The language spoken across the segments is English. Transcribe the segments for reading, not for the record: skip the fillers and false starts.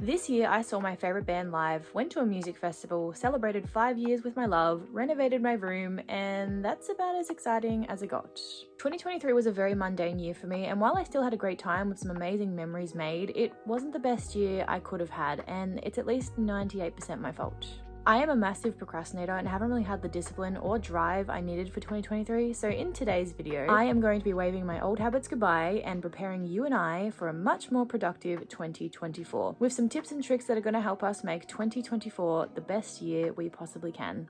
This year I saw my favourite band live, went to a music festival, celebrated 5 years with my love, renovated my room, and that's about as exciting as it got. 2023 was a very mundane year for me, and while I still had a great time with some amazing memories made, it wasn't the best year I could have had, and it's at least 98% my fault. I am a massive procrastinator and haven't really had the discipline or drive I needed for 2023, so in today's video, I am going to be waving my old habits goodbye and preparing you and I for a much more productive 2024, with some tips and tricks that are going to help us make 2024 the best year we possibly can.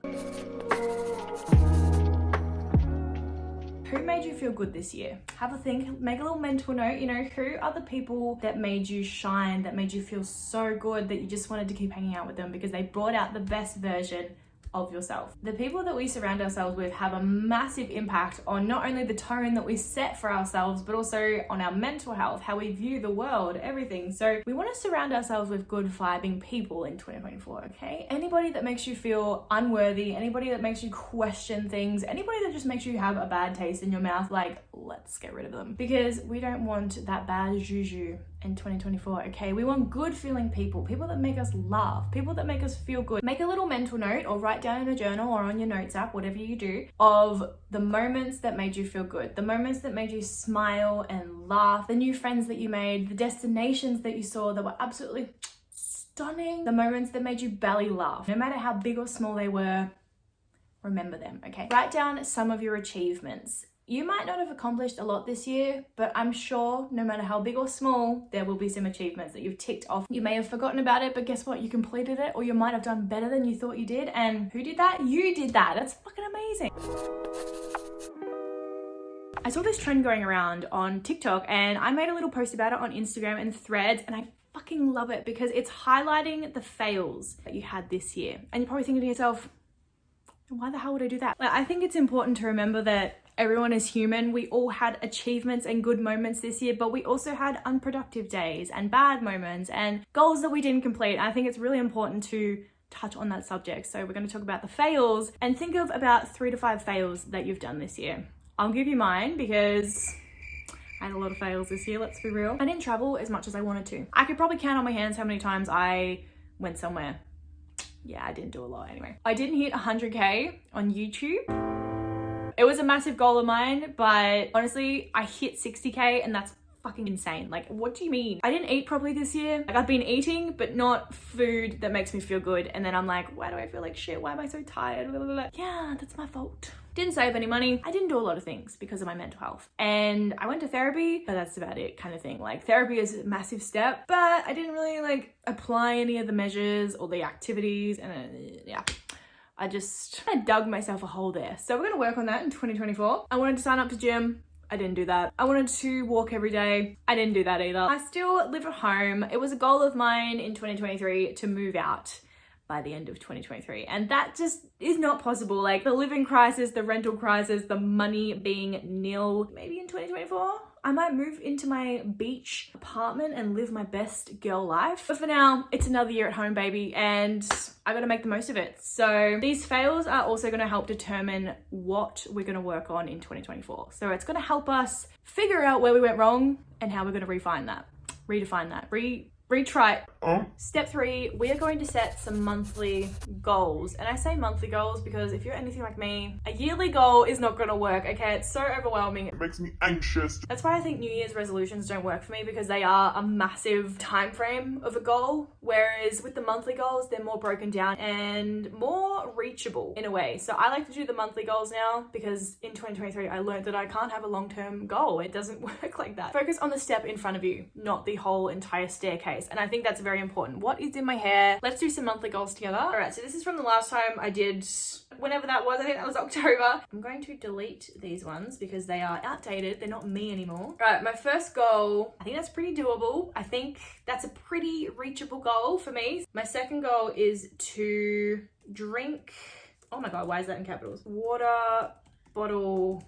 Who made you feel good this year? Have a think, make a little mental note, who are the people that made you shine, that made you feel so good that you just wanted to keep hanging out with them because they brought out the best version of yourself. The people that we surround ourselves with have a massive impact on not only the tone that we set for ourselves, but also on our mental health, how we view the world, everything. So we want to surround ourselves with good vibing people in 2024, okay? Anybody that makes you feel unworthy, anybody that makes you question things, anybody that just makes you have a bad taste in your mouth, like, let's get rid of them. Because we don't want that bad juju in 2024, okay? We want good feeling people that make us laugh, people that make us feel good. Make a little mental note or write down in a journal or on your notes app, whatever you do, of the moments that made you feel good, the moments that made you smile and laugh, the new friends that you made, the destinations that you saw that were absolutely stunning, the moments that made you belly laugh. No matter how big or small they were, remember them, okay? Write down some of your achievements. You might not have accomplished a lot this year, but I'm sure no matter how big or small, there will be some achievements that you've ticked off. You may have forgotten about it, but guess what? You completed it, or you might have done better than you thought you did. And who did that? You did that. That's fucking amazing. I saw this trend going around on TikTok and I made a little post about it on Instagram and Threads, and I fucking love it because it's highlighting the fails that you had this year. And you're probably thinking to yourself, why the hell would I do that? Like, I think it's important to remember that everyone is human. We all had achievements and good moments this year, but we also had unproductive days and bad moments and goals that we didn't complete. I think it's really important to touch on that subject. So we're going to talk about the fails and think of about 3 to 5 fails that you've done this year. I'll give you mine because I had a lot of fails this year, let's be real. I didn't travel as much as I wanted to. I could probably count on my hands how many times I went somewhere. Yeah, I didn't do a lot anyway. I didn't hit 100K on YouTube. It was a massive goal of mine, but honestly, I hit 60K and that's fucking insane. Like, what do you mean? I didn't eat properly this year. Like, I've been eating, but not food that makes me feel good. And then I'm like, why do I feel like shit? Why am I so tired? Blah, blah, blah. Yeah, that's my fault. Didn't save any money. I didn't do a lot of things because of my mental health. And I went to therapy, but that's about it kind of thing. Like, therapy is a massive step, but I didn't really apply any of the measures or the activities. And yeah. I just kind of dug myself a hole there. So we're going to work on that in 2024. I wanted to sign up to gym. I didn't do that. I wanted to walk every day. I didn't do that either. I still live at home. It was a goal of mine in 2023 to move out by the end of 2023. And that just is not possible. Like, the living crisis, the rental crisis, the money being nil. Maybe in 2024, I might move into my beach apartment and live my best girl life. But for now, it's another year at home, baby, and I gotta make the most of it. So these fails are also gonna help determine what we're gonna work on in 2024. So it's gonna help us figure out where we went wrong and how we're gonna redefine that. Retry. Step 3, we are going to set some monthly goals. And I say monthly goals because if you're anything like me, a yearly goal is not gonna work, okay? It's so overwhelming. It makes me anxious. That's why I think New Year's resolutions don't work for me, because they are a massive time frame of a goal. Whereas with the monthly goals, they're more broken down and more reachable in a way. So I like to do the monthly goals now because in 2023, I learned that I can't have a long-term goal. It doesn't work like that. Focus on the step in front of you, not the whole entire staircase. And I think that's very important. What is in my hair? Let's do some monthly goals together. All right, so this is from the last time I did, whenever that was, I think that was October. I'm going to delete these ones because they are outdated. They're not me anymore. All right, my first goal, I think that's pretty doable. I think that's a pretty reachable goal for me. My second goal is to drink, oh my God, why is that in capitals? Water bottle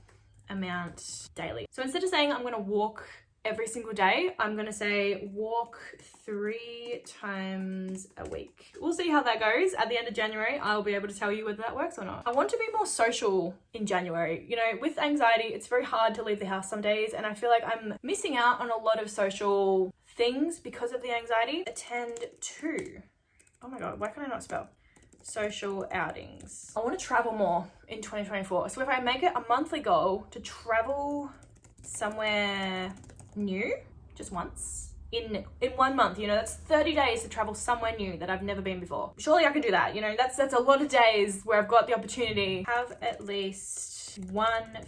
amount daily. So instead of saying I'm gonna walk every single day, I'm gonna say walk 3 times a week. We'll see how that goes. At the end of January, I'll be able to tell you whether that works or not. I want to be more social in January. You know, with anxiety, it's very hard to leave the house some days, and I feel like I'm missing out on a lot of social things because of the anxiety. Attend to, oh my God, why can I not spell? Social outings. I want to travel more in 2024. So if I make it a monthly goal to travel somewhere new, just once, in 1 month, you know, that's 30 days to travel somewhere new that I've never been before. Surely I can do that, you know, that's a lot of days where I've got the opportunity. Have at least one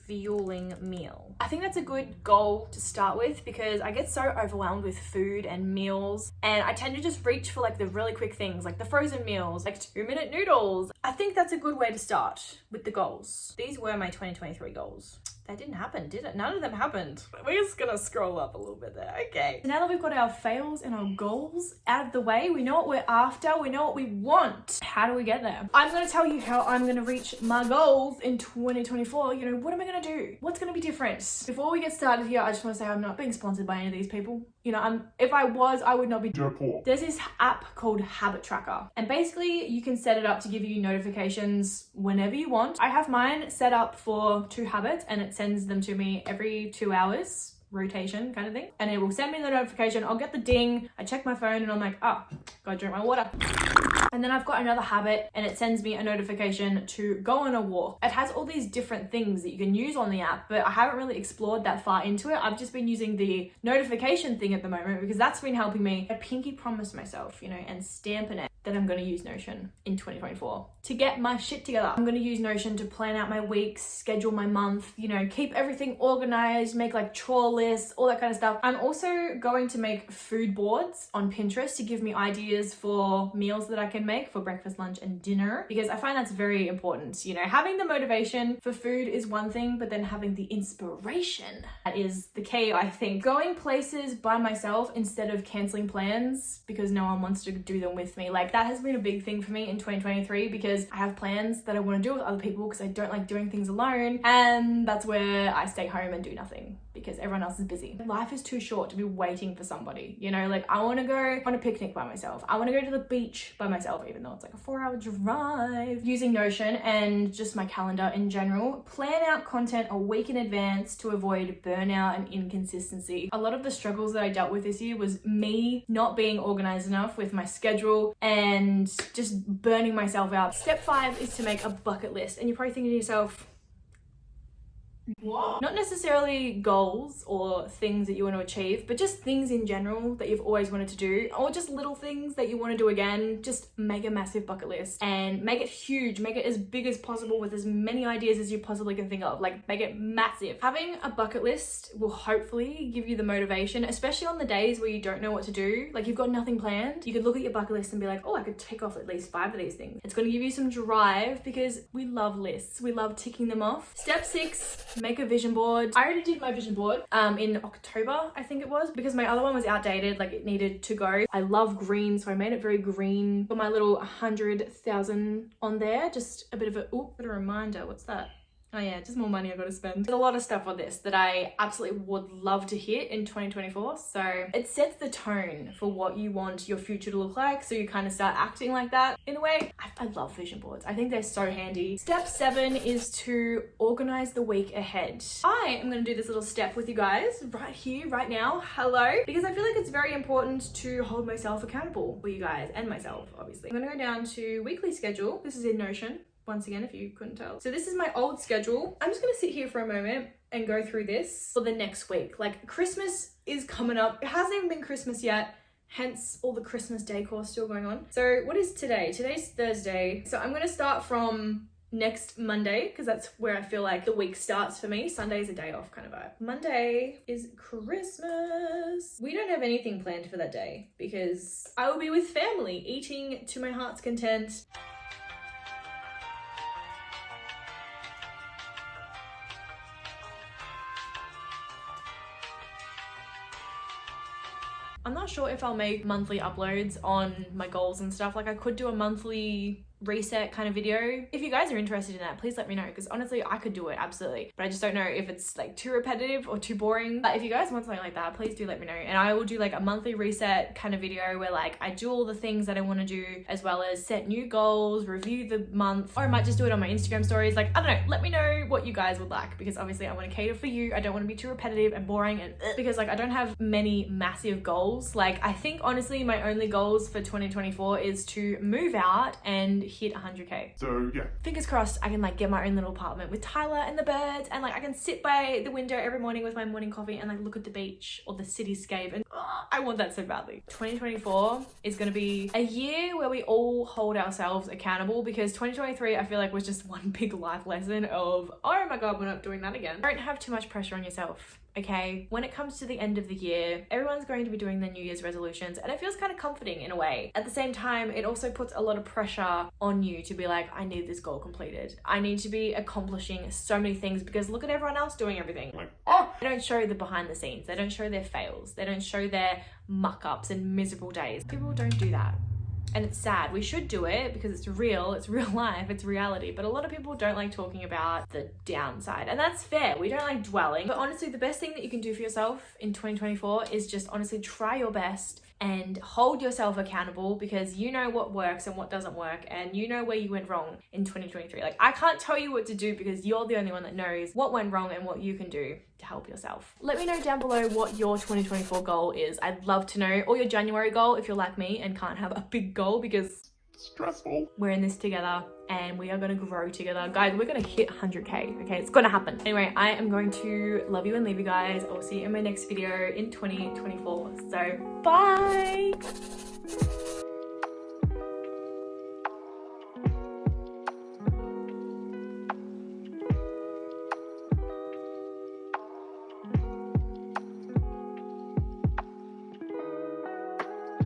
fueling meal. I think that's a good goal to start with because I get so overwhelmed with food and meals, and I tend to just reach for like the really quick things, like the frozen meals, like 2-minute noodles. I think that's a good way to start with the goals. These were my 2023 goals. That didn't happen, did it? None of them happened. We're just gonna scroll up a little bit there. Okay. So now that we've got our fails and our goals out of the way, we know what we're after, we know what we want. How do we get there? I'm gonna tell you how I'm gonna reach my goals in 2024. You know, what am I gonna do? What's gonna be different? Before we get started here, I just wanna say I'm not being sponsored by any of these people. You know, if I was, I would not be dirt poor. There's this app called Habit Tracker, and basically you can set it up to give you notifications whenever you want. I have mine set up for 2 habits, and it sends them to me every 2 hours, rotation kind of thing. And it will send me the notification. I'll get the ding. I check my phone and I'm like, oh, gotta drink my water. And then I've got another habit and it sends me a notification to go on a walk. It has all these different things that you can use on the app, but I haven't really explored that far into it. I've just been using the notification thing at the moment because that's been helping me. I pinky promise myself, you know, and stamping it that I'm going to use Notion in 2024 to get my shit together. I'm going to use Notion to plan out my weeks, schedule my month, you know, keep everything organized, make like chore lists, all that kind of stuff. I'm also going to make food boards on Pinterest to give me ideas for meals that I can make for breakfast, lunch, and dinner, because I find that's very important. You know, having the motivation for food is one thing, but then having the inspiration, that is the key, I think. Going places by myself instead of canceling plans because no one wants to do them with me. Like, that has been a big thing for me in 2023 because I have plans that I want to do with other people because I don't like doing things alone, and that's where I stay home and do nothing because everyone else is busy. Life is too short to be waiting for somebody, you know? Like, I want to go on a picnic by myself. I want to go to the beach by myself, even though it's like a 4-hour drive. Using Notion and just my calendar in general, plan out content a week in advance to avoid burnout and inconsistency. A lot of the struggles that I dealt with this year was me not being organized enough with my schedule and just burning myself out. Step 5 is to make a bucket list. And you're probably thinking to yourself, what? Not necessarily goals or things that you want to achieve, but just things in general that you've always wanted to do, or just little things that you want to do again. Just make a massive bucket list and make it huge, make it as big as possible with as many ideas as you possibly can think of. Like, make it massive. Having a bucket list will hopefully give you the motivation, especially on the days where you don't know what to do. Like, you've got nothing planned. You could look at your bucket list and be like, oh, I could tick off at least 5 of these things. It's going to give you some drive because we love lists. We love ticking them off. Step 6, make a vision board. I already did my vision board in October, I think it was, because my other one was outdated, like it needed to go. I love green, so I made it very green. Put my little 100,000 on there, just a bit of a reminder. What's that? Oh yeah, just more money I've got to spend. There's a lot of stuff on this that I absolutely would love to hit in 2024. So it sets the tone for what you want your future to look like. So you kind of start acting like that in a way. I love vision boards. I think they're so handy. Step 7 is to organize the week ahead. I am going to do this little step with you guys right here, right now. Hello. Because I feel like it's very important to hold myself accountable for you guys and myself, obviously. I'm going to go down to weekly schedule. This is in Notion. Once again, if you couldn't tell. So this is my old schedule. I'm just gonna sit here for a moment and go through this for the next week. Like, Christmas is coming up. It hasn't even been Christmas yet, hence all the Christmas decor still going on. So what is today? Today's Thursday. So I'm gonna start from next Monday because that's where I feel like the week starts for me. Sunday is a day off kind of vibe. Monday is Christmas. We don't have anything planned for that day because I will be with family, eating to my heart's content. I'm not sure if I'll make monthly uploads on my goals and stuff. Like, I could do a monthly reset kind of video. If you guys are interested in that, please let me know, because honestly I could do it absolutely, but I just don't know if it's like too repetitive or too boring. But if you guys want something like that, please do let me know, and I will do like a monthly reset kind of video where like I do all the things that I want to do, as well as set new goals, review the month, or I might just do it on my Instagram stories. Like, I don't know, let me know what you guys would like, because obviously I want to cater for you. I don't want to be too repetitive and boring, and because like I don't have many massive goals. Like, I think honestly my only goals for 2024 is to move out and hit 100k. So yeah, fingers crossed I can like get my own little apartment with Tyler and the birds, and like I can sit by the window every morning with my morning coffee and like look at the beach or the cityscape, and I want that so badly. 2024 is going to be a year where we all hold ourselves accountable, because 2023 I feel like was just one big life lesson of, oh my god, we're not doing that again. Don't have too much pressure on yourself, okay? When it comes to the end of the year, everyone's going to be doing their New Year's resolutions, and it feels kind of comforting in a way. At the same time, it also puts a lot of pressure on you to be like, I need this goal completed. I need to be accomplishing so many things, because look at everyone else doing everything. like, They don't show the behind the scenes. They don't show their fails. They don't show their muck ups and miserable days. People don't do that. And it's sad. We should do it because it's real life, it's reality. But a lot of people don't like talking about the downside, and that's fair. We don't like dwelling. But honestly, the best thing that you can do for yourself in 2024 is just honestly try your best and hold yourself accountable, because you know what works and what doesn't work, and you know where you went wrong in 2023. Like, I can't tell you what to do, because you're the only one that knows what went wrong and what you can do to help yourself. Let me know down below what your 2024 goal is. I'd love to know. Or your January goal if you're like me and can't have a big goal, because stressful. we're in this together and we are going to grow together. Guys, we're going to hit 100k, okay? It's going to happen. Anyway, I am going to love you and leave you guys. I'll see you in my next video in 2024. So, bye!